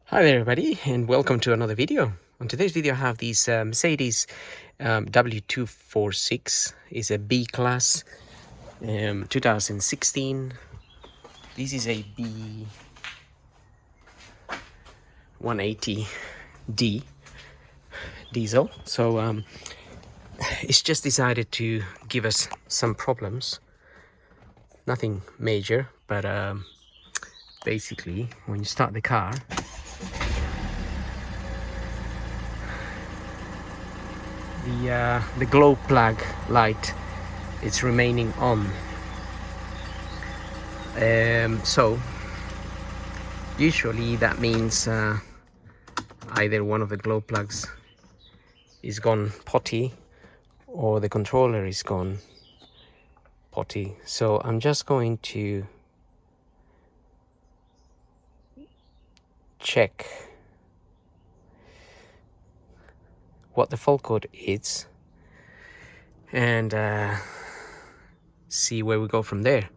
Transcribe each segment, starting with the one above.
Hi there everybody, and welcome to another video. On today's video I have these Mercedes w246. Is a B class 2016. This is a B180d diesel, so it's just decided to give us some problems. Nothing major, but basically when you start the car, the glow plug light is remaining on. So usually that means either one of the glow plugs is gone potty or the controller is gone potty. So I'm just going to check what the fault code is and see where we go from there.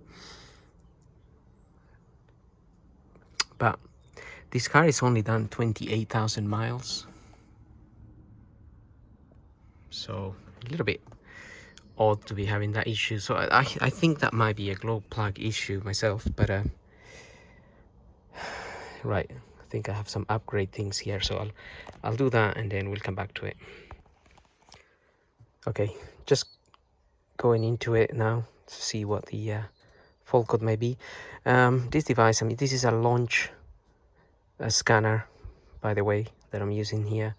But this car is only done 28,000 miles, so a little bit odd to be having that issue. So I think that might be a glow plug issue myself, but right, I think I have some upgrade things here, so I'll do that and then we'll come back to it. Okay, just going into it now to see what the fault code may be. This device, I mean, this is a launch scanner, by the way, that I'm using here.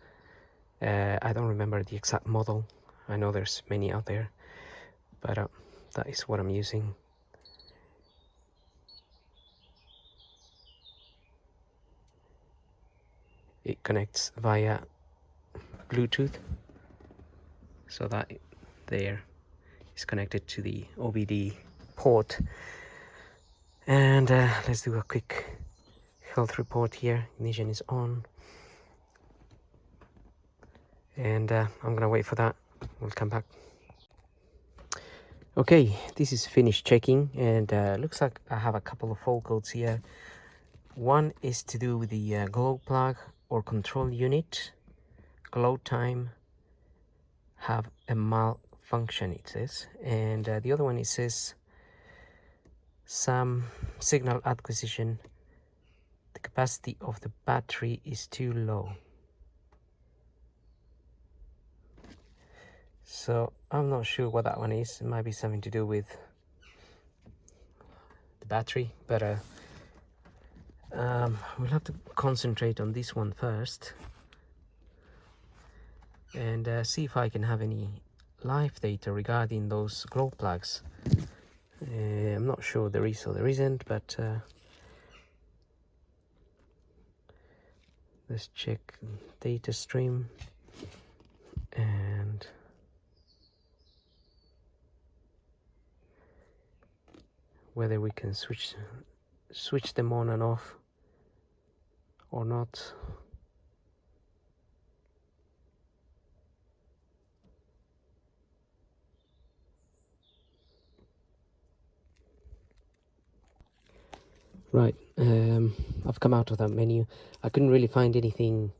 I don't remember the exact model. I know there's many out there, but that is what I'm using. It connects via Bluetooth, so that there is connected to the OBD port. And let's do a quick health report here. Ignition is on, and I'm gonna wait for that. We'll come back. Okay, this is finished checking, and looks like I have a couple of fault codes here. One is to do with the glow plug or control unit. Glow time have a malfunction, it says, and the other one, it says some signal acquisition, the capacity of the battery is too low. So I'm not sure what that one is. It might be something to do with the battery, but we'll have to concentrate on this one first and see if I can have any live data regarding those glow plugs. I'm not sure there is or there isn't, but let's check data stream and whether we can switch them on and off or not. Right, I've come out of that menu. I couldn't really find anything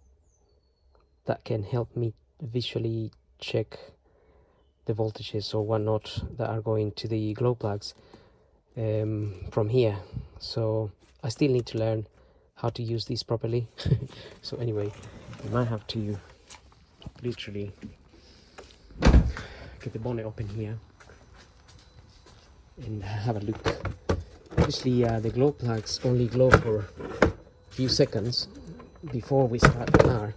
that can help me visually check the voltages or whatnot that are going to the glow plugs from here. So I still need to learn how to use these properly. So anyway, I might have to literally get the bonnet open here and have a look. Obviously the glow plugs only glow for a few seconds before we start the car.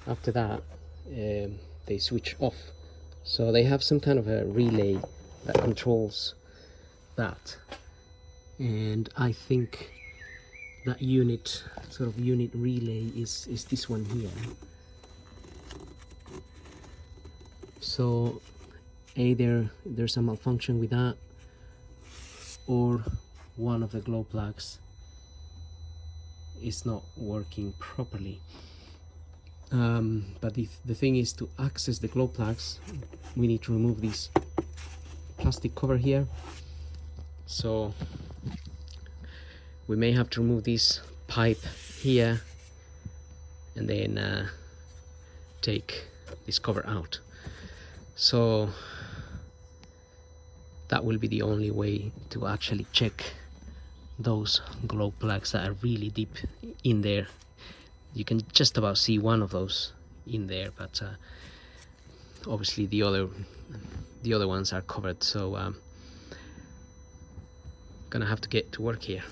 After that they switch off, so they have some kind of a relay that controls that, and I think that unit relay is this one here. So either there's a malfunction with that, or one of the glow plugs is not working properly. But the thing is, to access the glow plugs, we need to remove this plastic cover here. So we may have to remove this pipe here and then take this cover out. So that will be the only way to actually check those glow plugs that are really deep in there. You can just about see one of those in there, but obviously the other ones are covered, so gonna have to get to work here.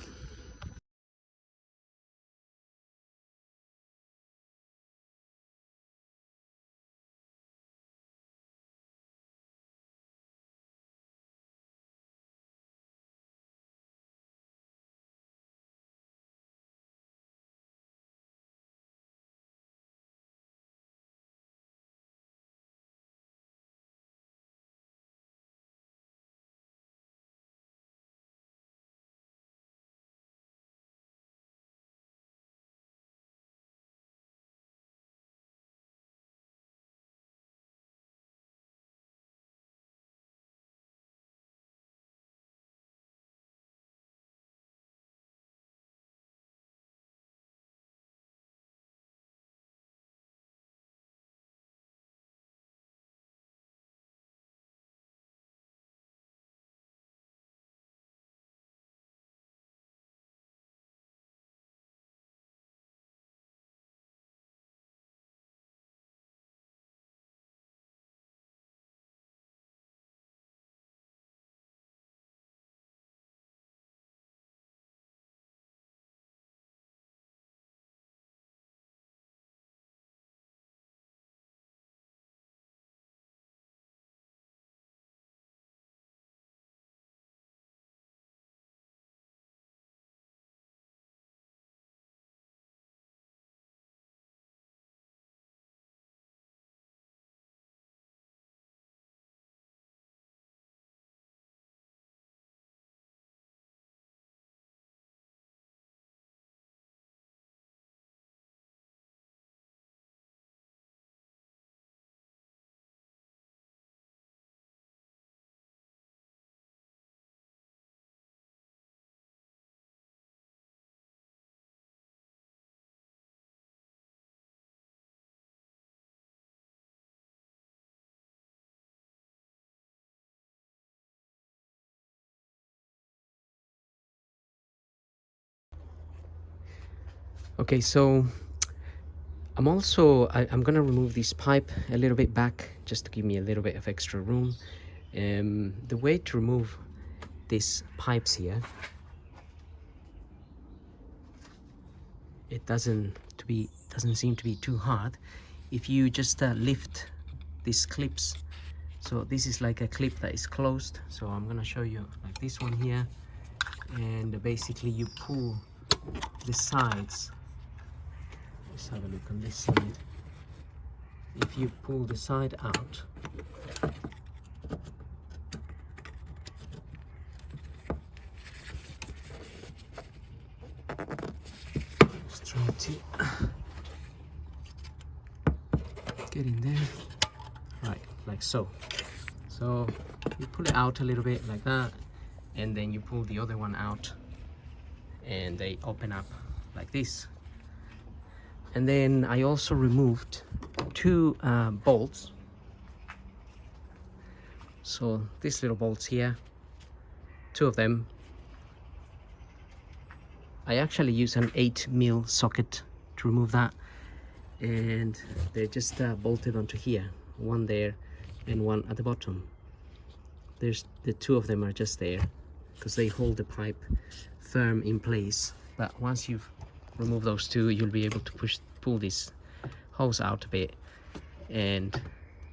Okay, so I'm gonna remove this pipe a little bit back just to give me a little bit of extra room. The way to remove these pipes here, it doesn't seem to be too hard if you just lift these clips. So this is like a clip that is closed, so I'm gonna show you like this one here, and basically you pull the sides. Let's have a look on this side. If you pull the side out, let's try to get in there, right, like so. So you pull it out a little bit like that, and then you pull the other one out, and they open up like this. And then I also removed two bolts. So these little bolts here, two of them. I actually use an 8mm socket to remove that, and they're just bolted onto here, one there and one at the bottom. There's the two of them are just there because they hold the pipe firm in place. But once you've removed those two, you'll be able to pull this hose out a bit, and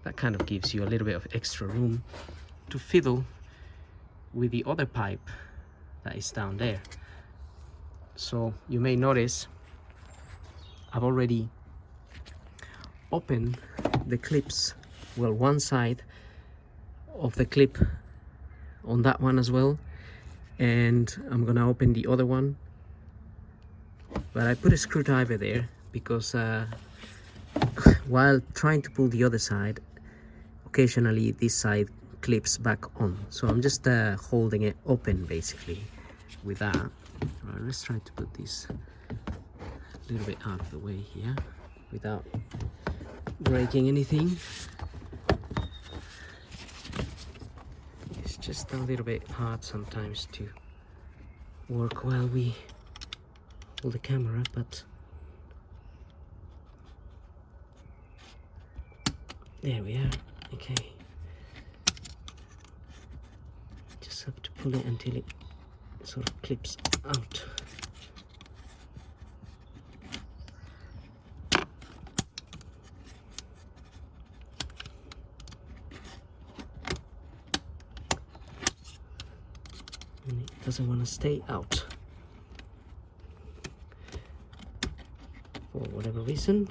that kind of gives you a little bit of extra room to fiddle with the other pipe that is down there. So you may notice I've already opened the clips, well, one side of the clip on that one as well, and I'm gonna open the other one, but I put a screwdriver there because while trying to pull the other side, occasionally this side clips back on, so I'm just holding it open basically with that. Right, let's try to put this a little bit out of the way here. without breaking anything. It's just a little bit hard sometimes to work while we hold the camera, but there we are. Okay, just have to pull it until it sort of clips out. And it doesn't want to stay out for whatever reason.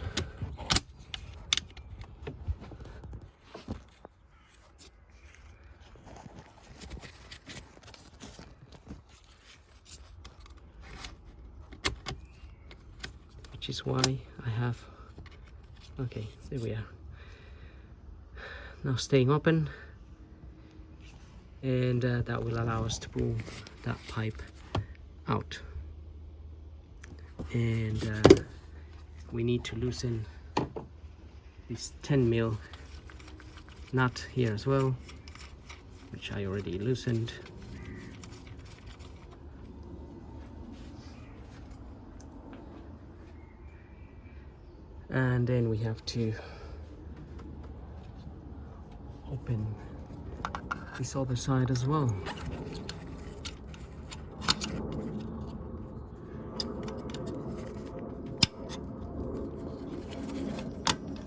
Which is why I have, okay, there we are. Now staying open, and that will allow us to pull that pipe out. And we need to loosen this 10mm nut here as well, which I already loosened. And then we have to open this other side as well.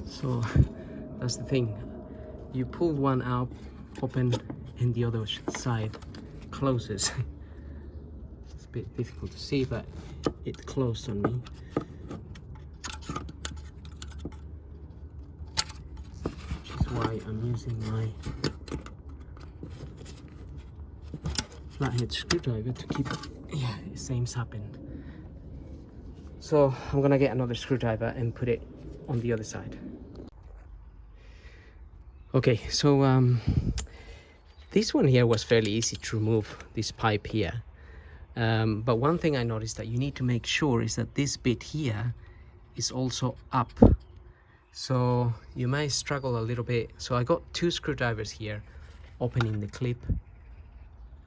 So that's the thing. You pull one out, open, and the other side closes. It's a bit difficult to see, but it closed on me. Why I'm using my flathead screwdriver to keep, yeah, the same's happened. So I'm gonna get another screwdriver and put it on the other side. Okay, so this one here was fairly easy to remove, this pipe here. But one thing I noticed that you need to make sure is that this bit here is also up. So you may struggle a little bit. So I got two screwdrivers here, opening the clip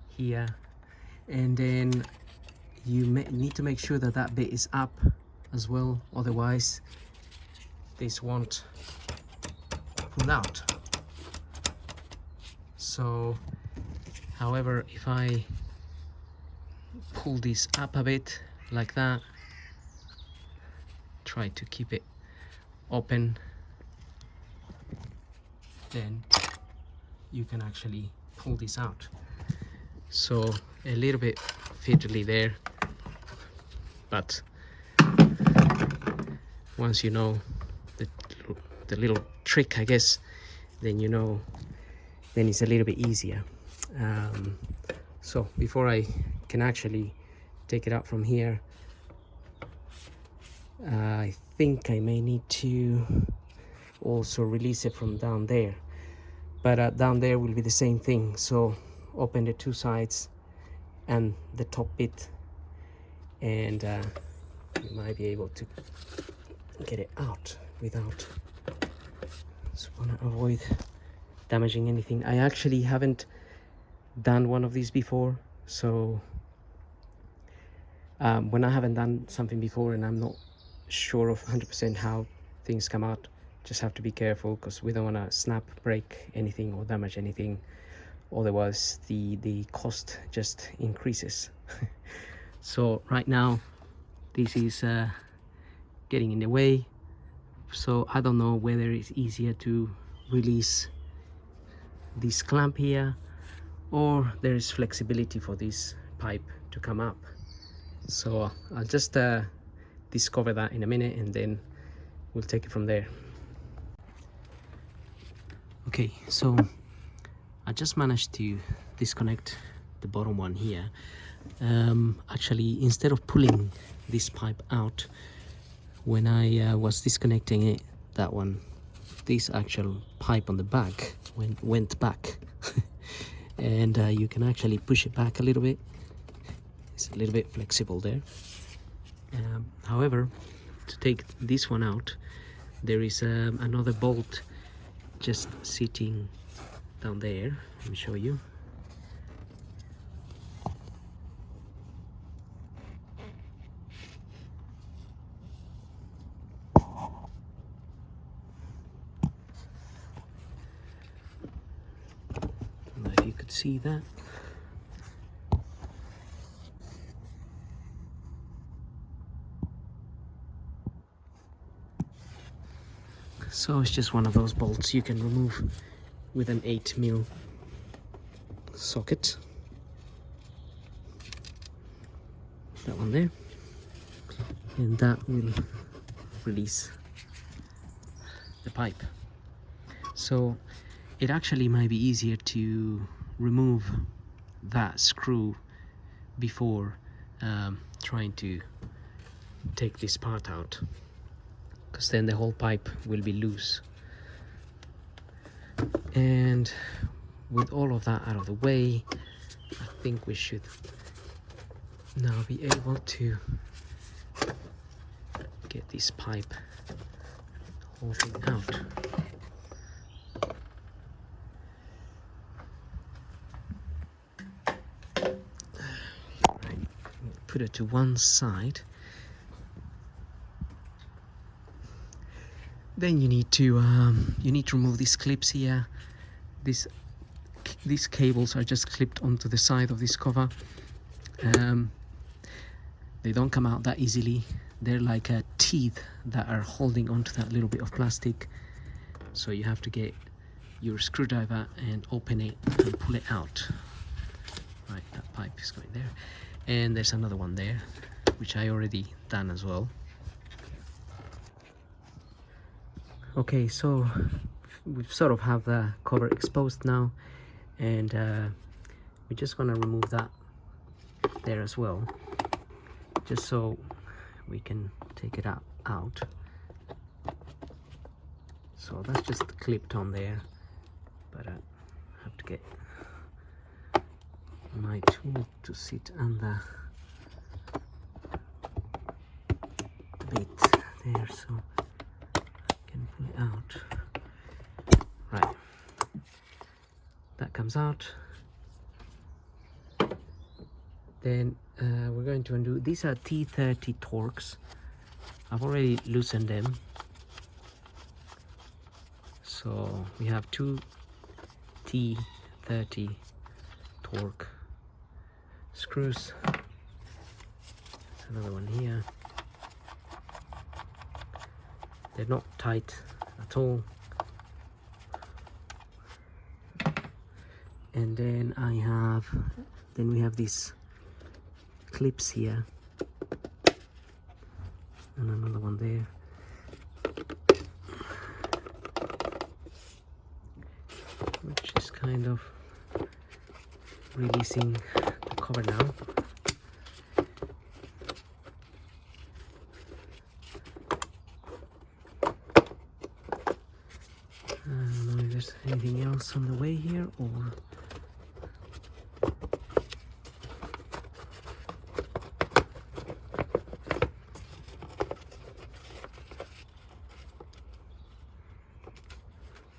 here, and then you need to make sure that that bit is up as well, otherwise this won't pull out. So however, if I pull this up a bit like that, try to keep it open, then you can actually pull this out. So a little bit fiddly there, but once you know the little trick, I guess, then you know, then it's a little bit easier. So before I can actually take it out from here, I think I may need to also release it from down there, but down there will be the same thing. So open the two sides and the top bit, and you might be able to get it out without, just want to avoid damaging anything. I actually haven't done one of these before, so when I haven't done something before and I'm not sure of 100% how things come out, just have to be careful, because we don't want to snap, break anything or damage anything, otherwise the cost just increases. So right now this is getting in the way, so I don't know whether it's easier to release this clamp here, or there is flexibility for this pipe to come up. So I'll just discover that in a minute, and then we'll take it from there. Okay, so I just managed to disconnect the bottom one here. Actually, instead of pulling this pipe out, when I was disconnecting it, that one, this actual pipe on the back went back. And you can actually push it back a little bit. It's a little bit flexible there. However, to take this one out, there is another bolt just sitting down there. Let me show you. I don't know if you could see that. So it's just one of those bolts you can remove with an 8mm socket. That one there. And that will release the pipe. So it actually might be easier to remove that screw before trying to take this part out, because then the whole pipe will be loose. And with all of that out of the way, I think we should now be able to get this pipe whole thing out. Right, put it to one side. Then you need to remove these clips here. These cables are just clipped onto the side of this cover. They don't come out that easily. They're like teeth that are holding onto that little bit of plastic. So you have to get your screwdriver and open it and pull it out. Right, that pipe is going there. And there's another one there, which I already done as well. Okay, so we sort of have the cover exposed now, and we're just gonna remove that there as well, just so we can take it out. So that's just clipped on there, but I have to get my tool to sit on the bit there, so pull it out. Right, that comes out. Then we're going to undo. These are T30 Torx. I've already loosened them. So we have two T30 Torx screws. There's another one here. They're not tight at all. And then we have these clips here, and another one there. Which is kind of releasing the cover now. I don't know if there's anything else on the way here, or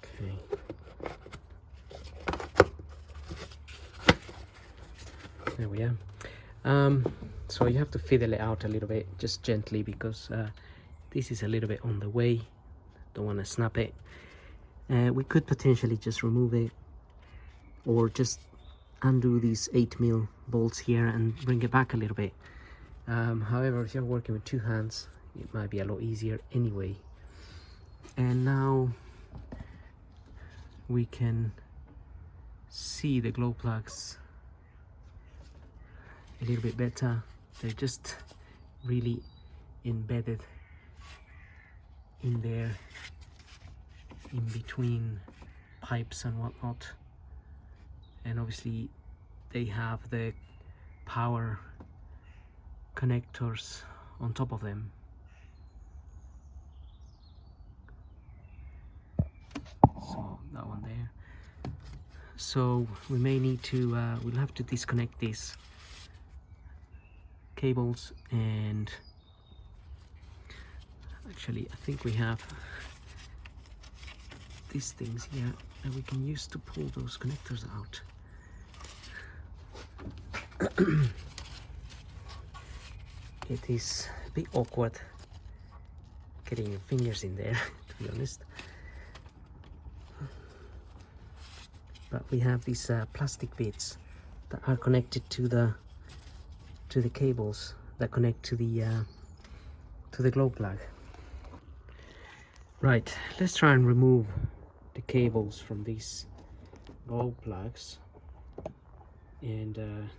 okay. There we are. So you have to fiddle it out a little bit, just gently, because this is a little bit on the way. Don't want to snap it. We could potentially just remove it, or just undo these 8mm bolts here and bring it back a little bit. However, if you're working with two hands, it might be a lot easier anyway. And now we can see the glow plugs a little bit better. They're just really embedded in there, in between pipes and whatnot. And obviously they have the power connectors on top of them. So that one there. So we may need to we'll have to disconnect these cables, and actually I think we have these things here that we can use to pull those connectors out. It is a bit awkward getting your fingers in there, to be honest. But we have these plastic bits that are connected to the cables that connect to the glow plug. Right, let's try and remove the cables from these glow plugs, and I'm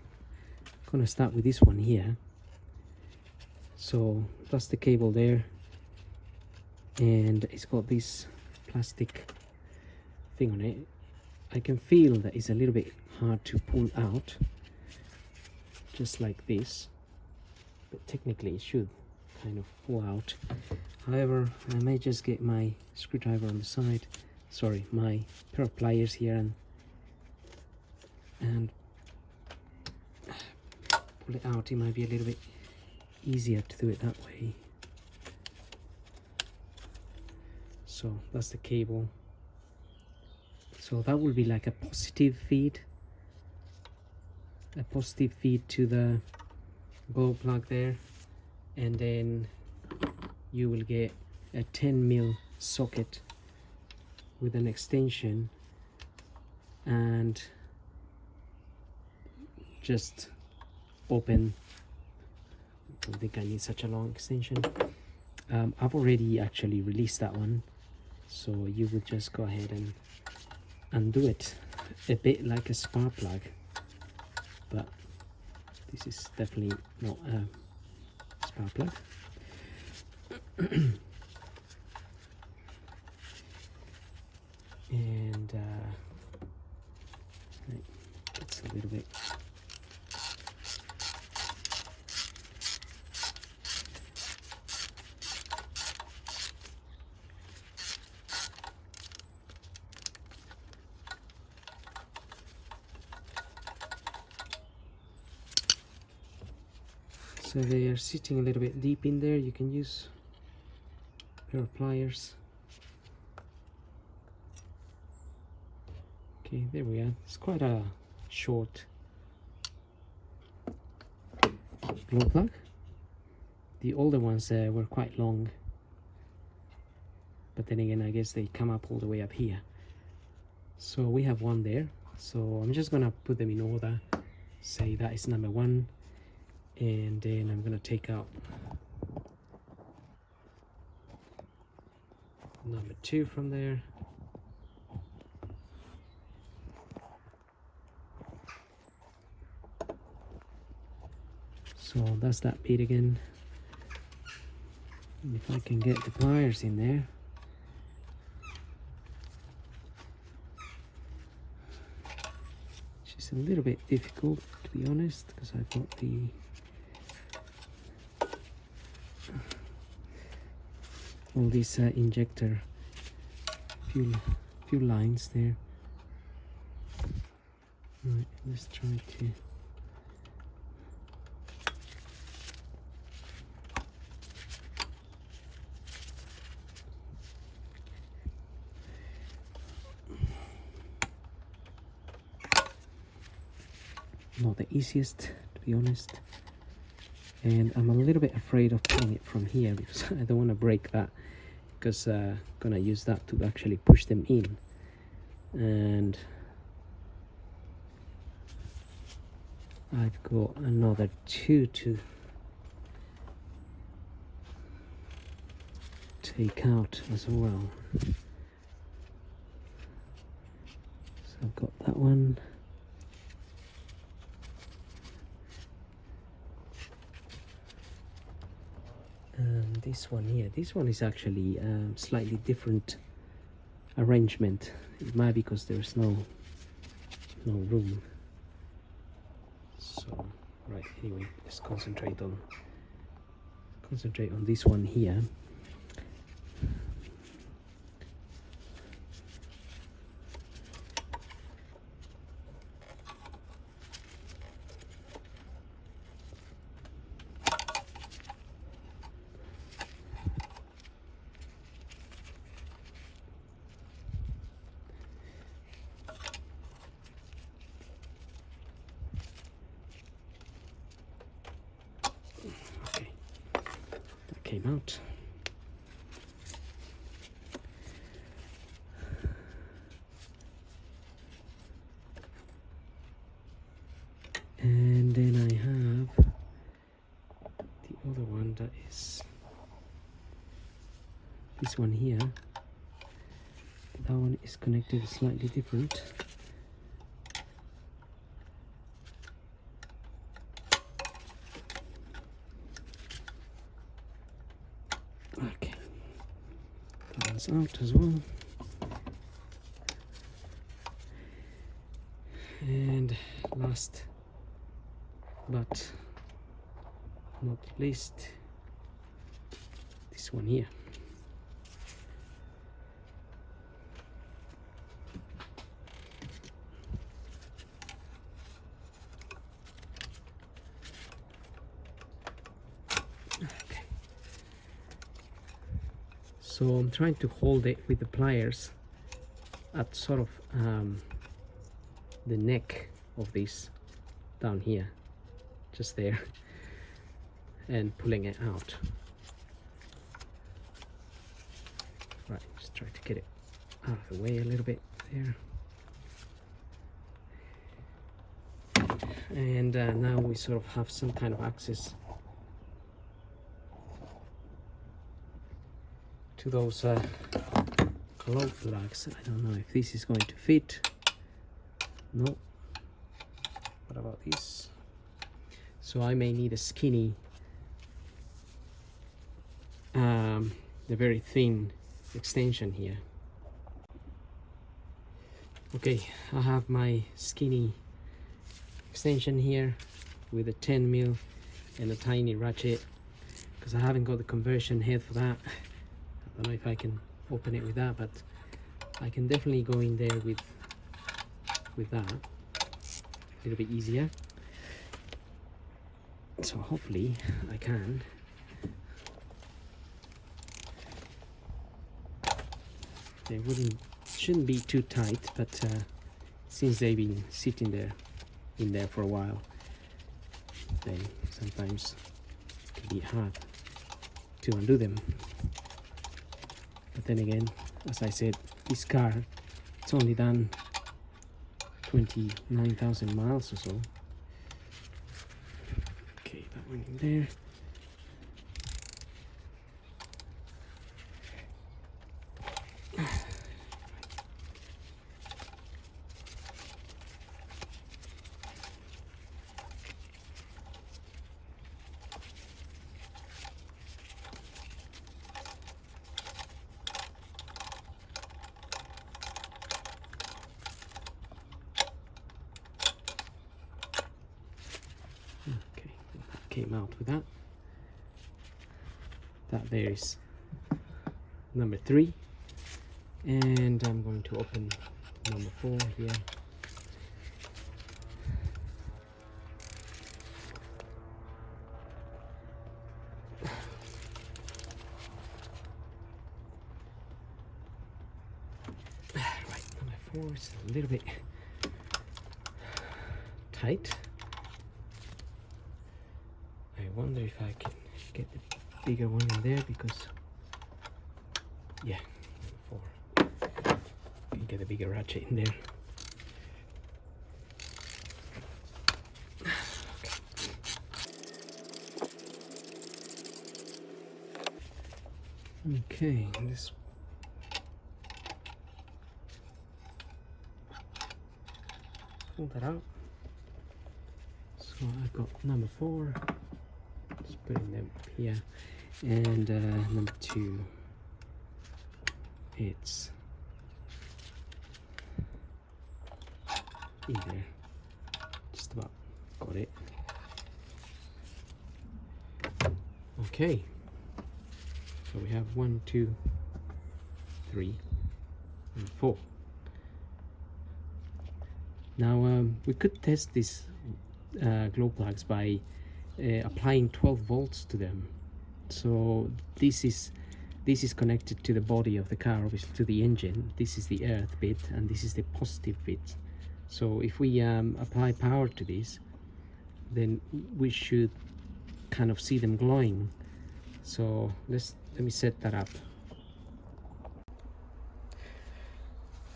gonna start with this one here. So that's the cable there, and it's got this plastic thing on it. I can feel that it's a little bit hard to pull out, just like this, but technically it should kind of pull out. However, I may just get my screwdriver on the side, sorry, my pair of pliers here, and pull it out. It might be a little bit easier to do it that way. So that's the cable. So that will be like a positive feed to the glow plug there, and then you will get a 10mm socket with an extension, and just open. I don't think I need such a long extension. I've already actually released that one, so you would just go ahead and undo it, a bit like a spark plug, but this is definitely not a spark plug. And it's a little bit so they are sitting a little bit deep in there. You can use a pair of pliers. Okay, there we are. It's quite a short glow plug. The older ones were quite long, but then again I guess they come up all the way up here. So we have one there, so I'm just gonna put them in order. Say that is number one, and then I'm gonna take out number two from there. So that's that bit again. And if I can get the pliers in there. Which is a little bit difficult, to be honest, because I've got the all these injector fuel lines there. Right, let's try to not the easiest, to be honest, and I'm a little bit afraid of pulling it from here because I don't want to break that, because I'm gonna use that to actually push them in, and I've got another two to take out as well. So I've got that one. And this one here, this one is actually slightly different arrangement. It might be because there's no room. So right, anyway, let's concentrate on this one here. this one here. That one is connected slightly different. Okay, that one's out as well. And last but not least, this one here. Okay. So I'm trying to hold it with the pliers at sort of the neck of this down here, just there, and pulling it out. Right, just try to get it out of the way a little bit there. And now we sort of have some kind of access to those glow plugs. I don't know if this is going to fit. No. What about this? So I may need a skinny, the very thin extension here. Okay, I have my skinny extension here with a 10mm and a tiny ratchet, because I haven't got the conversion head for that. I don't know if I can open it with that, but I can definitely go in there with that. A little bit easier. So hopefully I can. They shouldn't be too tight, but since they've been sitting there in there for a while, then sometimes it can be hard to undo them. But then again, as I said, this car, it's only done 29,000 miles or so. Okay, that one in there. Came out with that. That there is number 3, and I'm going to open number 4 here. Right, number 4 is a little bit tight. I wonder if I can get the bigger one in there, because yeah, 4. You can get a bigger ratchet in there. Okay, this pull that out. So I've got number 4. Just putting them up here, and number 2, it's in there. Just about got it. Okay, so we have 1, 2, 3, and 4. Now we could test these glow plugs by applying 12 volts to them. So this is connected to the body of the car, obviously to the engine. This is the earth bit, and this is the positive bit. So if we apply power to this, then we should kind of see them glowing. So let me set that up.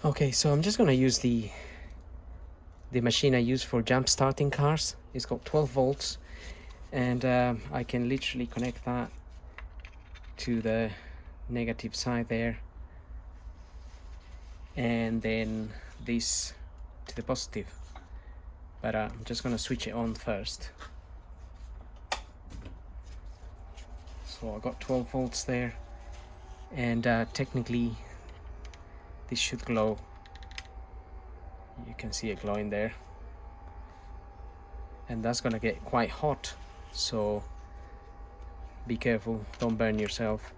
Okay, so I'm just gonna use the machine I use for jump starting cars. It's got 12 volts. And I can literally connect that to the negative side there, and then this to the positive. But I'm just gonna switch it on first. So I got 12 volts there, and technically this should glow. You can see it glowing there, and that's gonna get quite hot, so be careful, don't burn yourself,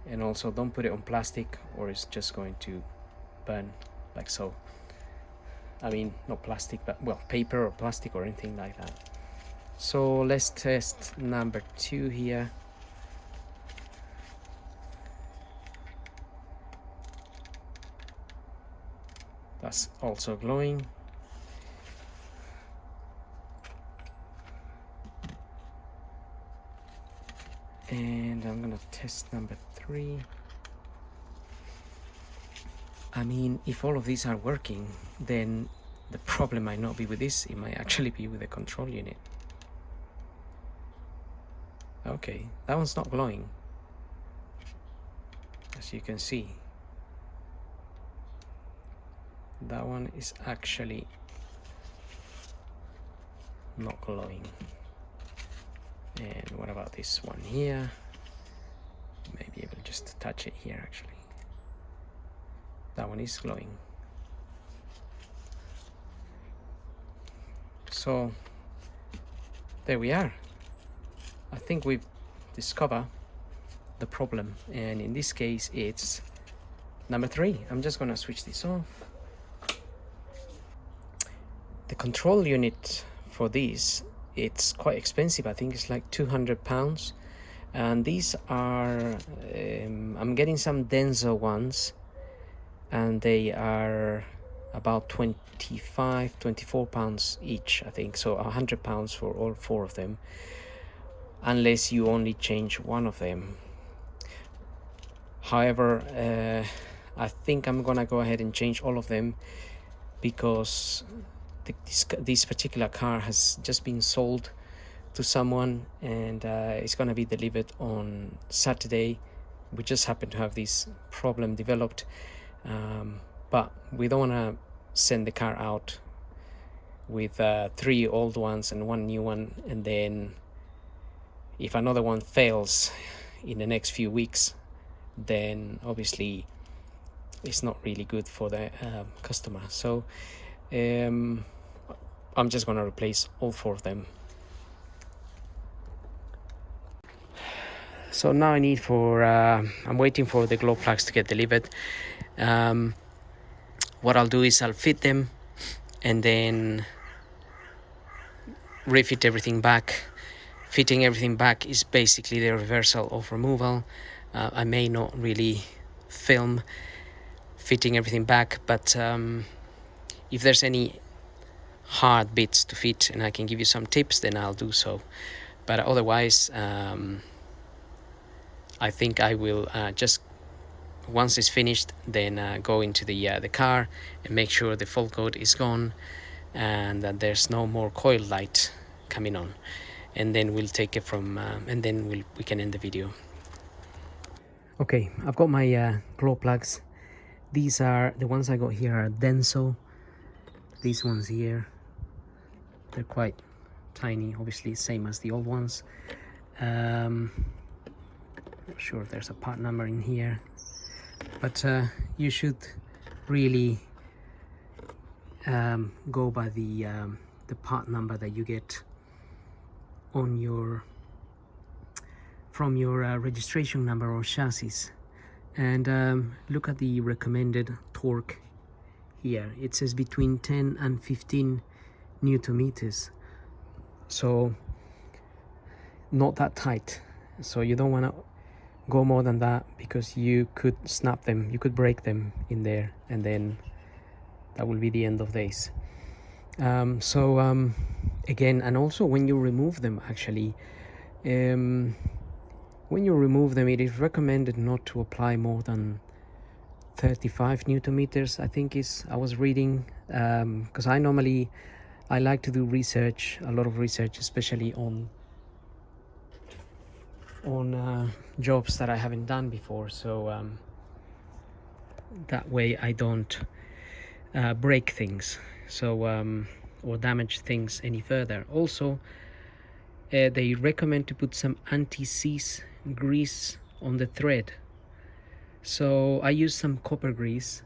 and also don't put it on plastic or it's just going to burn like so. I mean, not plastic, but well, paper or plastic or anything like that. So let's test number 2 here. That's also glowing. And I'm gonna test number 3. I mean, if all of these are working, then the problem might not be with this, it might actually be with the control unit. Okay, that one's not glowing, as you can see. That one is actually not glowing. And what about this one here? Maybe able just to touch it here actually. That one is glowing. So there we are. I think we've discovered the problem, and in this case it's number 3. I'm just gonna switch this off. The control unit for this, it's quite expensive. I think it's like £200, and these are I'm getting some Denso ones, and they are about £24 each, I think. So £100 for all 4 of them, unless you only change one of them. However, I think I'm gonna go ahead and change all of them, because this particular car has just been sold to someone, and it's gonna be delivered on Saturday. We just happen to have this problem developed, but we don't wanna send the car out with 3 old ones and 1 new one, and then if another one fails in the next few weeks, then obviously it's not really good for the customer. So I'm just gonna replace all 4 of them. So now I need for I'm waiting for the glow plugs to get delivered. What I'll do is I'll fit them and then refit everything back. Fitting everything back is basically the reversal of removal. I may not really film fitting everything back, but if there's any hard bits to fit and I can give you some tips, then I'll do so. But otherwise, I think I will just, once it's finished, then go into the car and make sure the fault code is gone and that there's no more coil light coming on, and then we'll take it from and then we can end the video. Okay, I've got my glow plugs. These are the ones I got here are Denso. These ones here, they're quite tiny, obviously same as the old ones. Not sure if there's a part number in here, but you should really go by the part number that you get on your from your registration number or chassis, and look at the recommended torque here. It says between 10 and 15 Newton meters, so not that tight. So you don't want to go more than that, because you could snap them, you could break them in there, and then that will be the end of days. Again, and also when you remove them, actually, when you remove them, it is recommended not to apply more than 35 Newton meters, I think I was reading, because I like to do research, a lot of research, especially on on jobs that I haven't done before, so that way I don't break things, so or damage things any further. Also, they recommend to put some anti-seize grease on the thread. So I use some copper grease,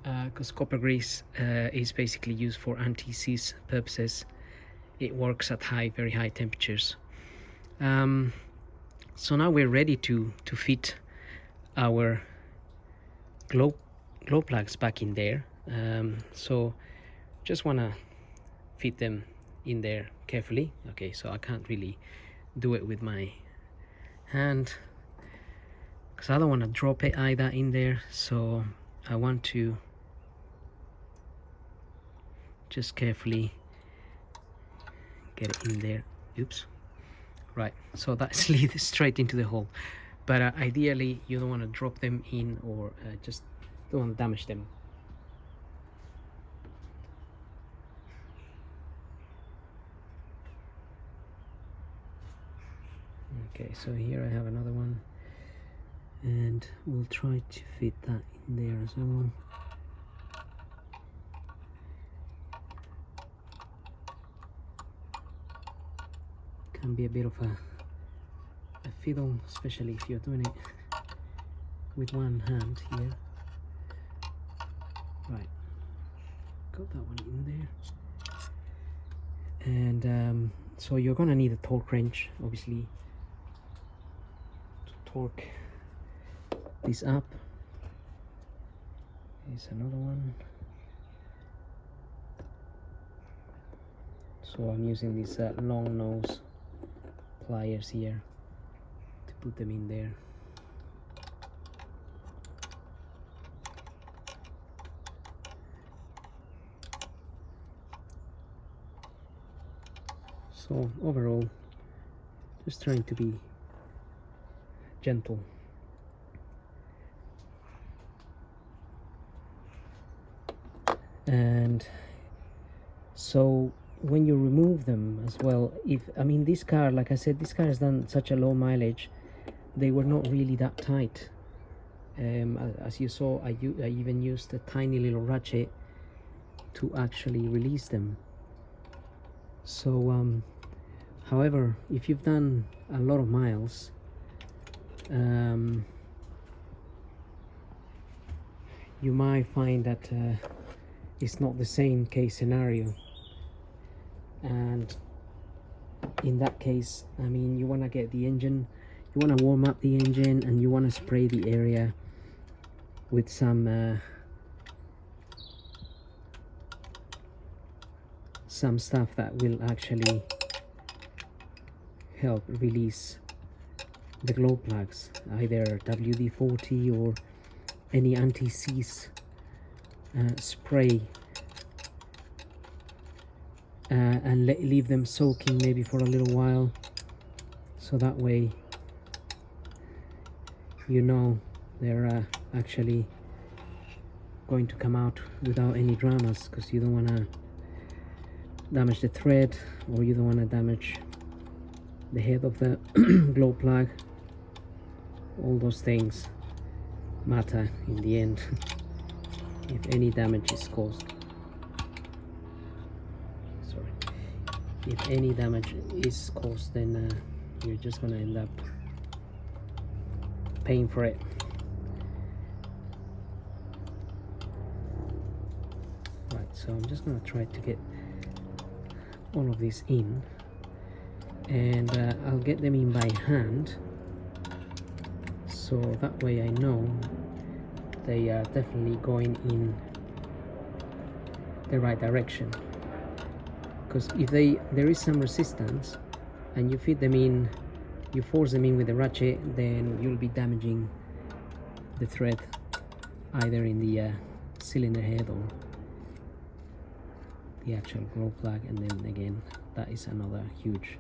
because copper grease is basically used for anti-seize purposes. It works at very high temperatures. So now we're ready to fit our glow plugs back in there. So just want to fit them in there carefully. Okay, so I can't really do it with my hand because I don't want to drop it either in there, so I want to just carefully get it in there. Oops. Right, so that leads straight into the hole, but ideally you don't want to drop them in, or just don't want to damage them. Okay, so here I have another one, and we'll try to fit that in there as well. Can be a bit of a fiddle, especially if you're doing it with one hand here. Right, got that one in there. And so you're gonna need a torque wrench, obviously, to torque this up. Here's another one. So I'm using these long nose pliers here to put them in there. So overall, just trying to be gentle. And so when you remove them as well, this car, like I said, this car has done such a low mileage, they were not really that tight. As you saw, I even used a tiny little ratchet to actually release them. So however, if you've done a lot of miles, you might find that it's not the same case scenario. And in that case, you want to get the engine, you want to warm up the engine, and you want to spray the area with some stuff that will actually help release the glow plugs, either WD-40 or any anti-seize spray, and leave them soaking maybe for a little while, so that way you know they're actually going to come out without any dramas, because you don't want to damage the thread, or you don't want to damage the head of the glow plug. All those things matter in the end. If any damage is caused, if any damage is caused, then you're just gonna end up paying for it. Right, so I'm just gonna try to get all of these in, and I'll get them in by hand, so that way I know they are definitely going in the right direction. Because if there is some resistance and you fit them in, you force them in with the ratchet, then you'll be damaging the thread either in the cylinder head or the actual glow plug, and then again that is another huge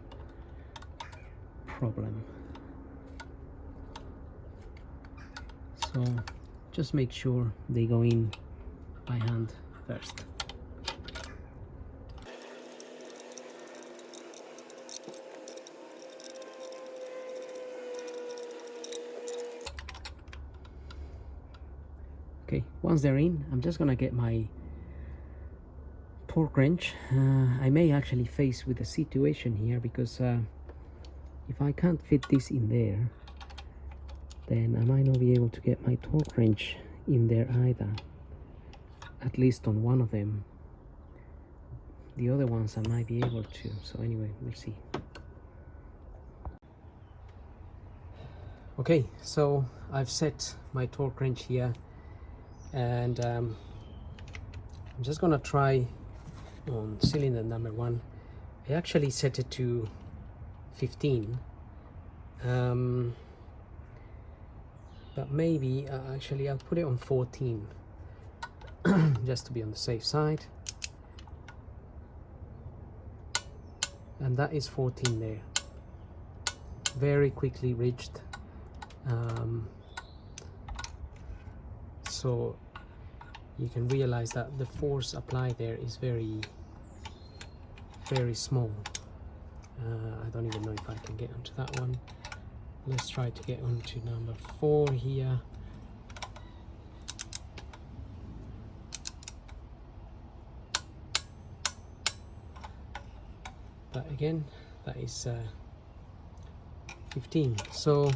problem. So just make sure they go in by hand first. Okay, once they're in, I'm just gonna get my torque wrench. I may actually face with a situation here, because if I can't fit this in there, then I might not be able to get my torque wrench in there either, at least on one of them. The other ones I might be able to, so anyway, we'll see. Okay, so I've set my torque wrench here, and I'm just gonna try on cylinder number 1. I actually set it to 15, but maybe actually I'll put it on 14 just to be on the safe side. And that is 14 there. Very quickly reached. So you can realize that the force applied there is very small. I don't even know if I can get onto that one. Let's try to get onto number 4 here. But again, that is 15. So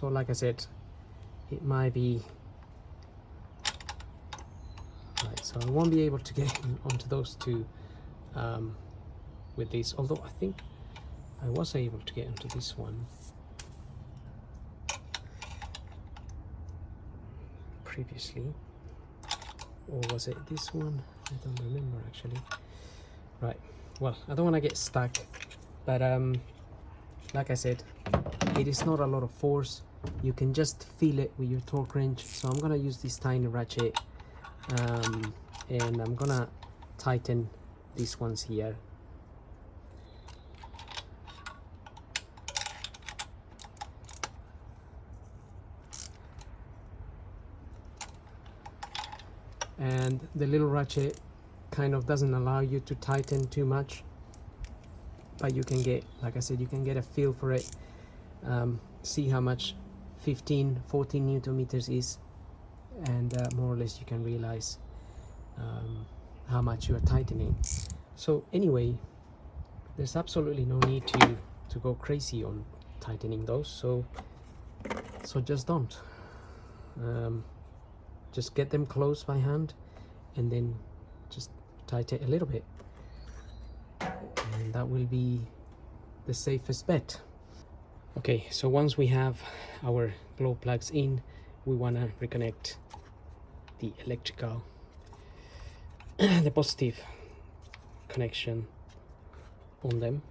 like I said, it might be right. So I won't be able to get onto those two with this, although I think I was able to get into this one previously, or was it this one? I don't remember actually. Right, well, I don't want to get stuck, but like I said, it is not a lot of force. You can just feel it with your torque wrench. So I'm gonna use this tiny ratchet, and I'm gonna tighten these ones here. And the little ratchet kind of doesn't allow you to tighten too much, but you can get, like I said, you can get a feel for it, see how much 14 Newton meters is, and more or less you can realize how much you are tightening. So anyway, there's absolutely no need to go crazy on tightening those, so just don't. Just get them close by hand, and then just tighten it a little bit, and that will be the safest bet. Okay, so once we have our glow plugs in, we want to reconnect the electrical the positive connection on them.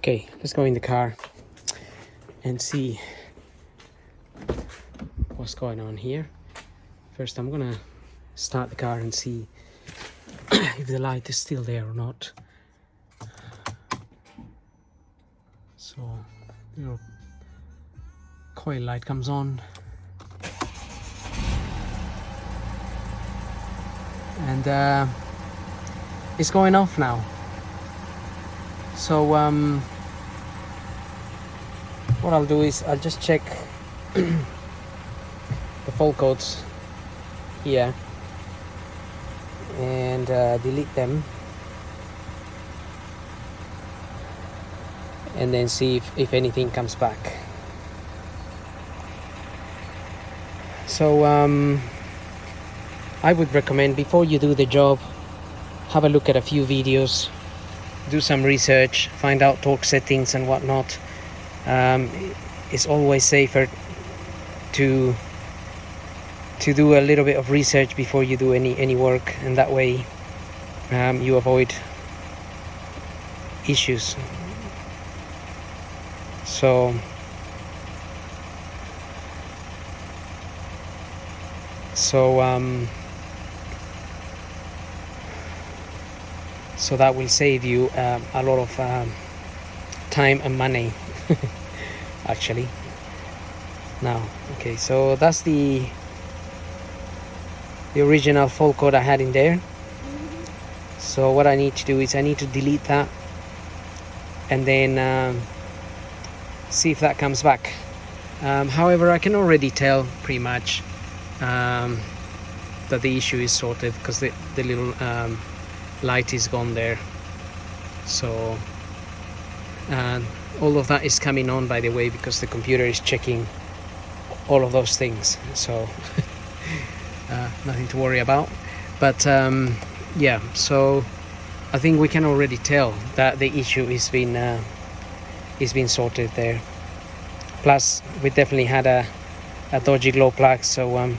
Okay, let's go in the car and see what's going on here. First, I'm gonna start the car and see if the light is still there or not. So, your coil light comes on, and it's going off now. So what I'll do is I'll just check the fault codes here and delete them, and then see if anything comes back. So I would recommend, before you do the job, have a look at a few videos, do some research, find out torque settings and whatnot. It's always safer to do a little bit of research before you do any work, and that way you avoid issues. So that will save you a lot of time and money actually. Now, okay, so that's the original fault code I had in there. So what I need to do is I need to delete that and then see if that comes back. However, I can already tell pretty much that the issue is sorted, because the little light is gone there. So all of that is coming on, by the way, because the computer is checking all of those things, so nothing to worry about. But yeah, so I think we can already tell that the issue is being sorted there. Plus we definitely had a dodgy glow plug, so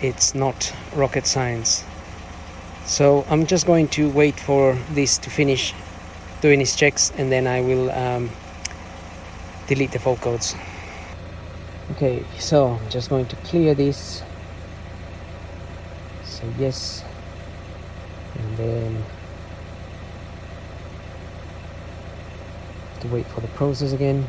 it's not rocket science. So I'm just going to wait for this to finish doing its checks, and then I will delete the fault codes. Okay, so I'm just going to clear this. So yes, and then to wait for the process again.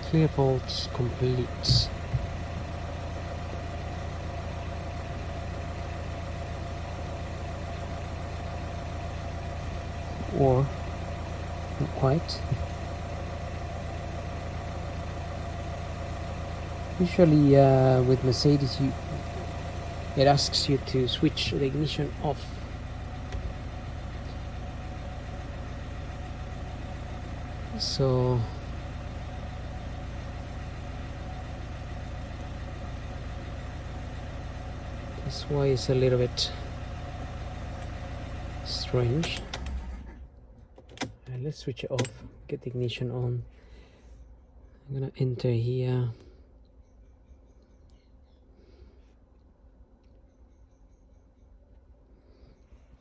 Clear faults complete. Or not quite. Usually with Mercedes it asks you to switch the ignition off. So that's why it's a little bit strange. Let's switch it off, get the ignition on. I'm gonna enter here.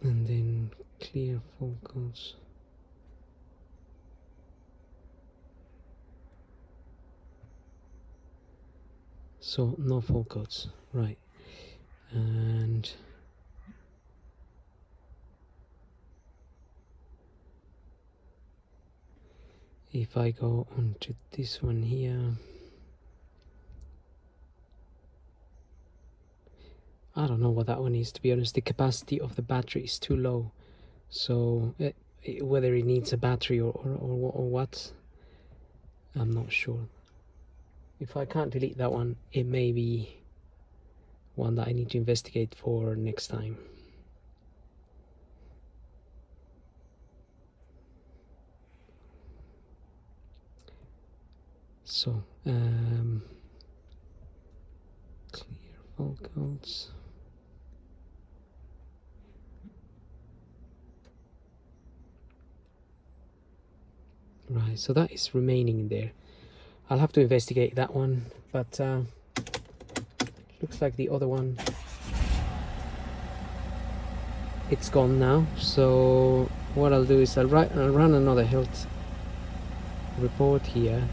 And then clear fault codes. So no fault codes, right? And if I go onto this one here, I don't know what that one is, to be honest. The capacity of the battery is too low, so whether it needs a battery or what, I'm not sure. If I can't delete that one, it may be one that I need to investigate for next time. So clear fault codes. Right, so that is remaining in there. I'll have to investigate that one, but looks like the other one, it's gone now. So what I'll do is I'll run another health report here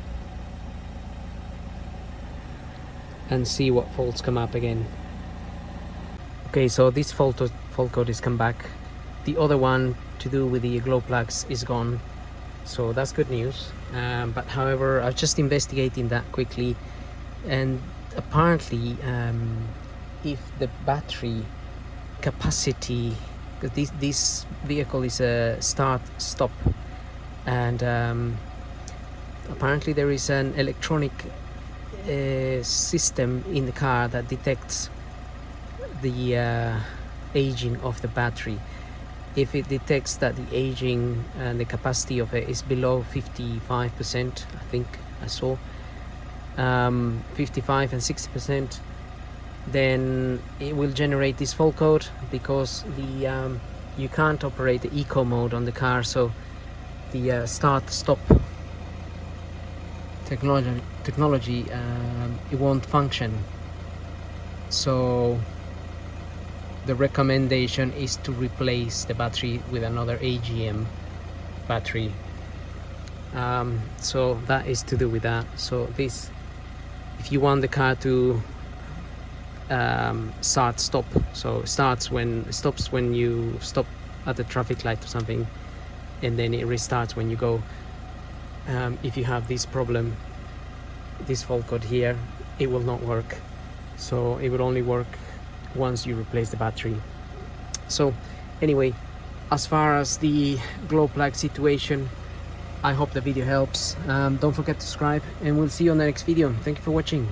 and see what faults come up again. Okay, so this fault code is come back. The other one to do with the glow plugs is gone, so that's good news. But however, I was just investigating that quickly, and apparently if the battery capacity, because this vehicle is a start-stop, and apparently there is an electronic system in the car that detects the aging of the battery. If it detects that the aging and the capacity of it is below 55%, I think I saw 55 and 60%, then it will generate this fault code, because the you can't operate the eco mode on the car, so the start-stop technology it won't function. So the recommendation is to replace the battery with another AGM battery. So that is to do with that. So this, if you want the car to stop, so it stops when you stop at the traffic light or something, and then it restarts when you go. If you have this problem, this fault code here, it will not work. So it will only work once you replace the battery. So anyway, as far as the glow plug situation, I hope the video helps. Don't forget to subscribe, and we'll see you on the next video. Thank you for watching.